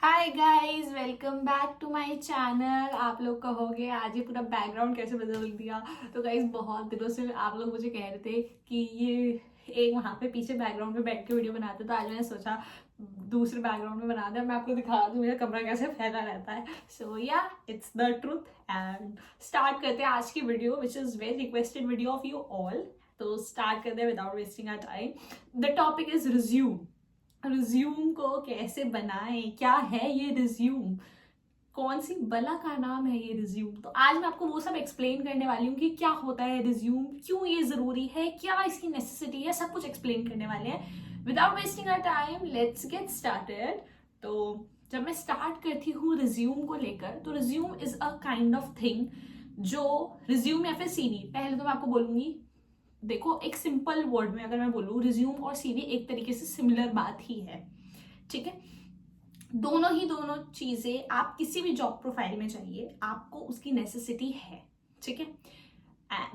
Hi guys, welcome back to my channel. आप लोग कहोगे आज ये पूरा बैकग्राउंड कैसे बदल दिया। तो गाइस, बहुत दिनों से आप लोग मुझे कह रहे थे कि ये एक वहाँ पे पीछे बैकग्राउंड में बैठ के वीडियो बनाते, तो आज मैंने सोचा दूसरे बैकग्राउंड में बना दिया। मैं आपको दिखा दूँ मेरा कमरा कैसे फैला रहता है। So yeah, it's the truth. And start करते हैं आज की video, which is very requested video of you all. तो स्टार्ट करते हैं without wasting our time. The topic is resume. Resume को कैसे बनाएं, क्या है ये रिज्यूम, कौन सी बला का नाम है ये रिज्यूम। तो आज मैं आपको वो सब एक्सप्लेन करने वाली हूँ कि क्या होता है रिज्यूम, क्यों ये जरूरी है, क्या इसकी नेसेसिटी है, सब कुछ एक्सप्लेन करने वाले हैं। Without wasting our time, let's get started. तो जब मैं स्टार्ट करती हूँ रिज्यूम को लेकर, तो resume is a kind of thing जो रिज्यूम या फिर सीवी, पहले तो मैं आपको बोलूंगी, देखो एक सिंपल वर्ड में अगर मैं बोलूँ, रिज्यूम और सीवी एक तरीके से सिमिलर बात ही है, ठीक है। दोनों चीजें आप किसी भी जॉब प्रोफाइल में चाहिए, आपको उसकी नेसेसिटी है, ठीक है।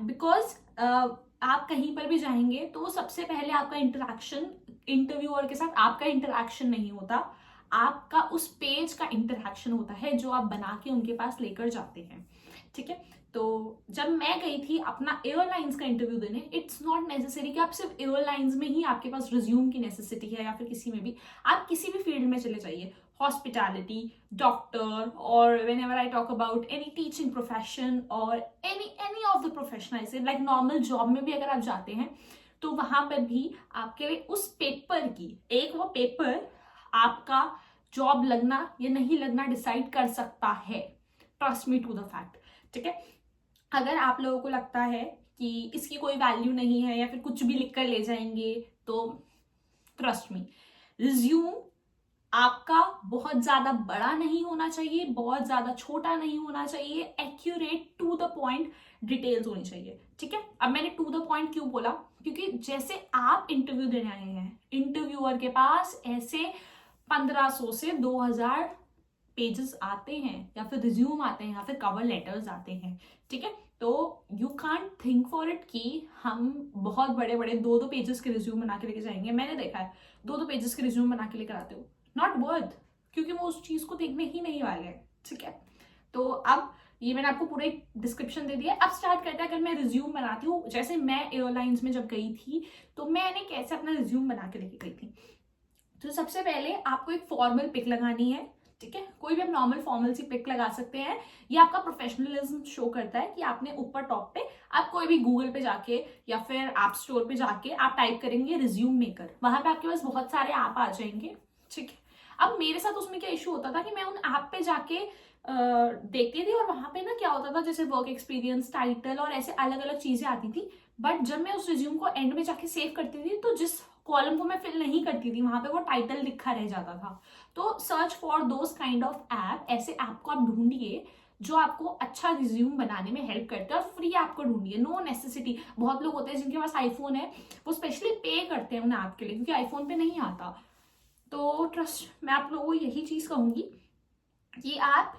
बिकॉज आप कहीं पर भी जाएंगे तो सबसे पहले आपका इंटरेक्शन इंटरव्यूअर के साथ, आपका इंटरेक्शन नहीं होता, आपका उस पेज का इंटरेक्शन होता है जो आप बना के उनके पास लेकर जाते हैं, ठीक है। तो जब मैं गई थी अपना एयरलाइंस का इंटरव्यू देने, इट्स नॉट नेसेसरी कि आप सिर्फ एयरलाइंस में ही आपके पास रिज्यूम की नेसेसिटी है, या फिर किसी में भी, आप किसी भी फील्ड में चले जाइए, हॉस्पिटैलिटी, डॉक्टर, और whenever I talk about any teaching profession or any of the profession, I say like normal job में भी अगर आप जाते हैं तो वहां पर भी आपके लिए उस पेपर की, एक वो पेपर आपका जॉब लगना या नहीं लगना डिसाइड कर सकता है। Trust me to the fact, ठीक है। अगर आप लोगों को लगता है कि इसकी कोई वैल्यू नहीं है या फिर कुछ भी लिख कर ले जाएंगे, तो ट्रस्ट मी, रिज्यूम आपका बहुत ज्यादा बड़ा नहीं होना चाहिए, बहुत ज्यादा छोटा नहीं होना चाहिए, accurate to the point details होनी चाहिए, ठीक है। अब मैंने टू द पॉइंट क्यों बोला, क्योंकि जैसे आप इंटरव्यू देने आए हैं, इंटरव्यूअर के पास ऐसे 1500 से 2000 पेजेस आते हैं, या फिर रिज्यूम आते हैं, या फिर कवर लेटर्स आते हैं, ठीक है। तो you can't think for it कि हम बहुत बड़े बड़े 2-2 पेजेस के रिज्यूम बना के लेके जाएंगे। मैंने देखा है 2-2 पेजेस के रिज्यूम बना के लेकर आते हो, नॉट वर्थ, क्योंकि वो उस चीज को देखने ही नहीं वाले हैं, ठीक है। तो अब ये मैंने आपको पूरा एक डिस्क्रिप्शन दे दिया। अब स्टार्ट करते हैं। अगर मैं रिज्यूम बनाती हूँ, जैसे मैं एयरलाइंस में जब गई थी, तो मैंने कैसे अपना रिज्यूम बना के लेके गई थी। तो सबसे पहले आपको एक फॉर्मल पिक लगानी है, ठीक है। कोई भी आप नॉर्मल फॉर्मल सी पिक लगा सकते हैं। ये आपका प्रोफेशनलिज्म शो करता है कि आपने ऊपर टॉप पे, आप कोई भी गूगल पे जाके या फिर ऐप स्टोर पे जाके आप टाइप करेंगे रिज्यूम मेकर, वहां पे आपके पास बहुत सारे ऐप आ जाएंगे, ठीक है। अब मेरे साथ उसमें क्या इशू होता था कि मैं उन ऐप पे जाके देखती थी, और वहां पे ना क्या होता था, जैसे वर्क एक्सपीरियंस, टाइटल और ऐसे अलग अलग चीजें आती थी। बट जब मैं उस रिज्यूम को एंड में जाके सेव करती थी, तो जिस कॉलम को मैं फिल नहीं करती थी, वहां पे वो टाइटल लिखा रह जाता था। तो search for those kind of app, ऐसे ऐप को आप ढूंढिए जो आपको अच्छा रिज्यूम बनाने में हेल्प करते हैं, और फ्री ऐप को ढूंढिए, नो नेसेसिटी। बहुत लोग होते हैं जिनके पास आईफोन है, वो स्पेशली पे करते हैं उन ऐप के लिए, क्योंकि आईफोन पे नहीं आता। तो ट्रस्ट, मैं आप लोगों को यही चीज कहूंगी कि आप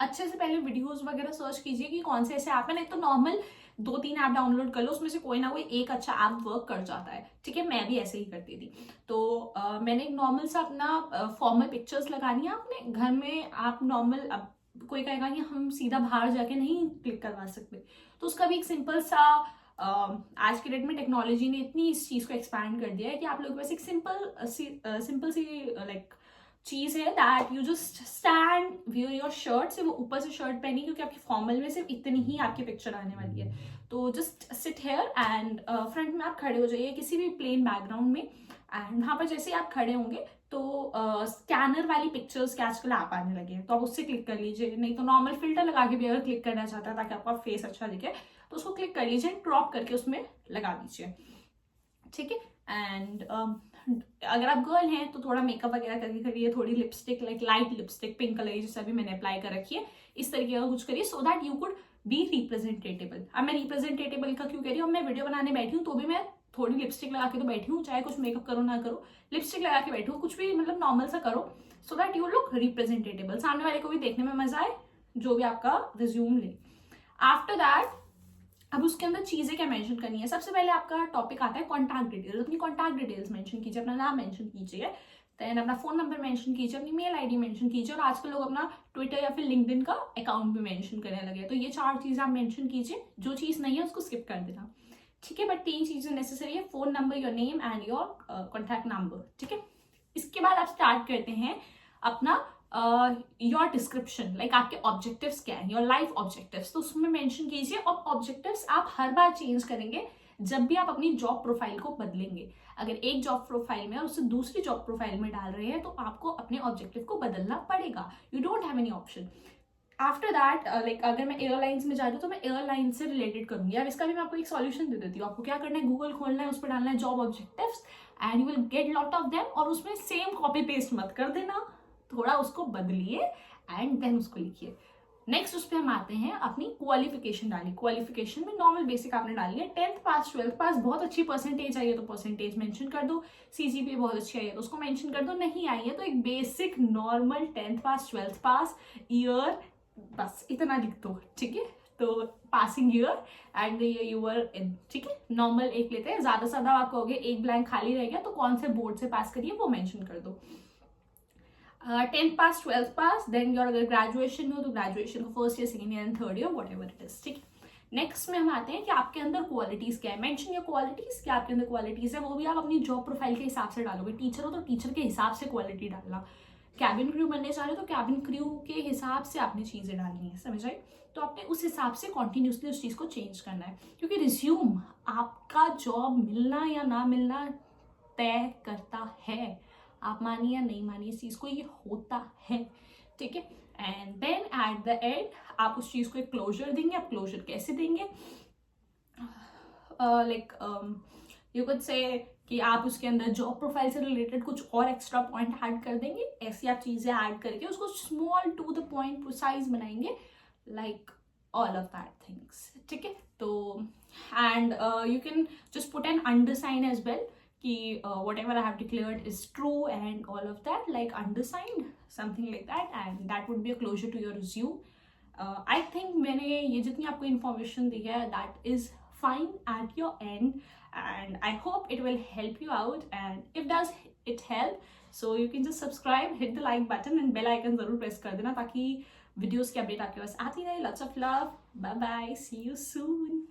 अच्छे से पहले वीडियोस वगैरह सर्च कीजिए कि कौन से ऐसे ऐप है। नहीं तो नॉर्मल 2-3 ऐप डाउनलोड कर लो, उसमें से कोई ना कोई एक अच्छा ऐप वर्क कर जाता है, ठीक है। मैं भी ऐसे ही करती थी। तो मैंने एक नॉर्मल सा अपना फॉर्मल पिक्चर्स लगानी है अपने घर में। आप नॉर्मल, अब कोई कहेगा कि हम सीधा बाहर जाके नहीं क्लिक करवा सकते, तो उसका भी एक सिंपल सा, आज के डेट में टेक्नोलॉजी ने इतनी इस चीज को एक्सपैंड कर दिया है कि आप लोगों के पास एक सिंपल सी लाइक चीज है, that you just stand, wear your shirt, से वो ऊपर से शर्ट पहनी, क्योंकि आपकी फॉर्मल में सिर्फ इतनी ही आपकी पिक्चर आने वाली है। तो just sit here and front में आप खड़े हो जाइए किसी भी प्लेन बैकग्राउंड में, एंड वहां पर जैसे आप खड़े होंगे तो स्कैनर वाली पिक्चर्स के आजकल ऐप आने लगे हैं, तो आप उससे क्लिक कर लीजिए। नहीं तो नॉर्मल फिल्टर लगा के भी अगर क्लिक करना चाहता है ताकि आपका फेस अच्छा दिखे, तो उसको क्लिक कर लीजिए, क्रॉप करके उसमें लगा दीजिए, ठीक है। एंड अगर आप गर्ल हैं तो थोड़ा मेकअप वगैरह करके करिए, थोड़ी lipstick, like light lipstick pink colour की, जैसे अभी मैंने अप्लाई कर रखी है, इस तरीके का कुछ करिए, so that you could be representable. अब मैं रिप्रेजेंटेटेबल का क्यों कह रही हूँ, मैं वीडियो बनाने बैठी हूँ तो भी मैं थोड़ी लिपस्टिक लगा के तो बैठी हूँ, चाहे कुछ मेकअप करो ना करो, लिपस्टिक लगा के बैठी हूँ, कुछ भी मतलब नॉर्मल सा करो, सो दैट यू लुक रिप्रेजेंटेटेबल, सामने वाले को भी देखने में मजा आए जो भी आपका रिज्यूम ले। आफ्टर दैट, अब उसके अंदर चीजें क्या मेंशन करनी है। सबसे पहले आपका टॉपिक आता है कॉन्टैक्ट डिटेल्स। अपनी कॉन्टैक्ट डिटेल्स मेंशन कीजिए, अपना नाम मेंशन कीजिए, देन अपना फ़ोन नंबर मेंशन कीजिए, अपनी मेल आईडी मेंशन कीजिए, और आजकल लोग अपना ट्विटर या फिर लिंक्डइन का अकाउंट भी मेंशन करने लगे हैं। तो ये 4 चीज़ें आप मेंशन कीजिए, जो चीज़ नहीं है उसको स्किप कर देना, ठीक है। बट 3 चीज़ें नेसेसरी है, phone number, your name and your contact number, ठीक है। इसके बाद आप स्टार्ट करते हैं अपना योर डिस्क्रिप्शन, लाइक आपके ऑब्जेक्टिव्स क्या है, योर लाइफ ऑब्जेक्टिव्स, तो उसमें मेंशन कीजिए। और ऑब्जेक्टिव्स आप हर बार चेंज करेंगे जब भी आप अपनी जॉब प्रोफाइल को बदलेंगे। अगर एक जॉब प्रोफाइल में और उससे दूसरी जॉब प्रोफाइल में डाल रहे हैं तो आपको अपने ऑब्जेक्टिव को बदलना पड़ेगा, you don't have any option. After that like अगर मैं एयरलाइंस में जा रही हूँ तो मैं एयरलाइन से रिलेटेड करूंगी। अब इसका भी मैं आपको एक सॉल्यूशन दे देती हूँ। आपको क्या करना है, गूगल खोलना है, उस पर डालना है job objectives and you will get lot of them, और उसमें सेम कॉपी पेस्ट मत कर देना, थोड़ा उसको बदलिए एंड देन उसको लिखिए। नेक्स्ट उस पर हम आते हैं, अपनी क्वालिफिकेशन डालिए। क्वालिफिकेशन में नॉर्मल बेसिक आपने डाली है, 10th पास 12th पास, बहुत अच्छी परसेंटेज आई है तो परसेंटेज मेंशन कर दो, सीजीपीए बहुत अच्छी आई है तो उसको मेंशन कर दो, नहीं आई है तो एक basic normal 10th pass 12th pass year, बस इतना लिख दो, ठीक है। तो passing year and the year you were in, ठीक है। नॉर्मल एक लेते हैं, ज्यादा से ज्यादा आप कहोगे एक ब्लैंक खाली रह गया तो कौन से बोर्ड से पास करिए वो मेंशन कर दो। 10th pass 12th pass, then your अगर ग्रेजुएशन हो तो ग्रेजुएशन को first year second year and third year whatever it is, ठीक है। नेक्स्ट में हम आते हैं कि आपके अंदर क्वालिटीज क्या है, मेंशन योर क्वालिटीज, क्या आपके अंदर क्वालिटीज है, वो भी आप अपनी जॉब प्रोफाइल के हिसाब से डालोगे। टीचर हो तो टीचर के हिसाब से क्वालिटी डालना, कैबिन क्रू बनने चाह रहे हो तो कैबिन क्रू के हिसाब से आपने चीजें डालनी है, समझ आए। तो आपने उस हिसाब से कॉन्टिन्यूसली उस चीज को चेंज करना है, क्योंकि रिज्यूम आपका जॉब मिलना या ना मिलना तय करता है। आप मानिए या नहीं मानिए इस चीज को, ये होता है, ठीक है। And then at the end आप उस चीज को एक क्लोजर देंगे। आप क्लोजर कैसे देंगे, लाइक यू कुड से कि आप उसके अंदर जॉब प्रोफाइल से रिलेटेड कुछ और एक्स्ट्रा पॉइंट ऐड कर देंगे। ऐसी आप चीजें ऐड करके उसको small to the point precise बनाएंगे, like all of that things, ठीक है। तो and you can just put an undersign as well कि whatever I have declared is true and all of that, like undersigned, something like that, and that would be a closure to your resume. I think मैंने ये जितनी आपको information दी है that is fine at your end, and I hope it will help you out, and if does it help, so you can just subscribe, hit the like button and bell icon जरूर press कर देना ताकि videos की update आपके पास आती रहे। Lots of love, bye bye, see you soon.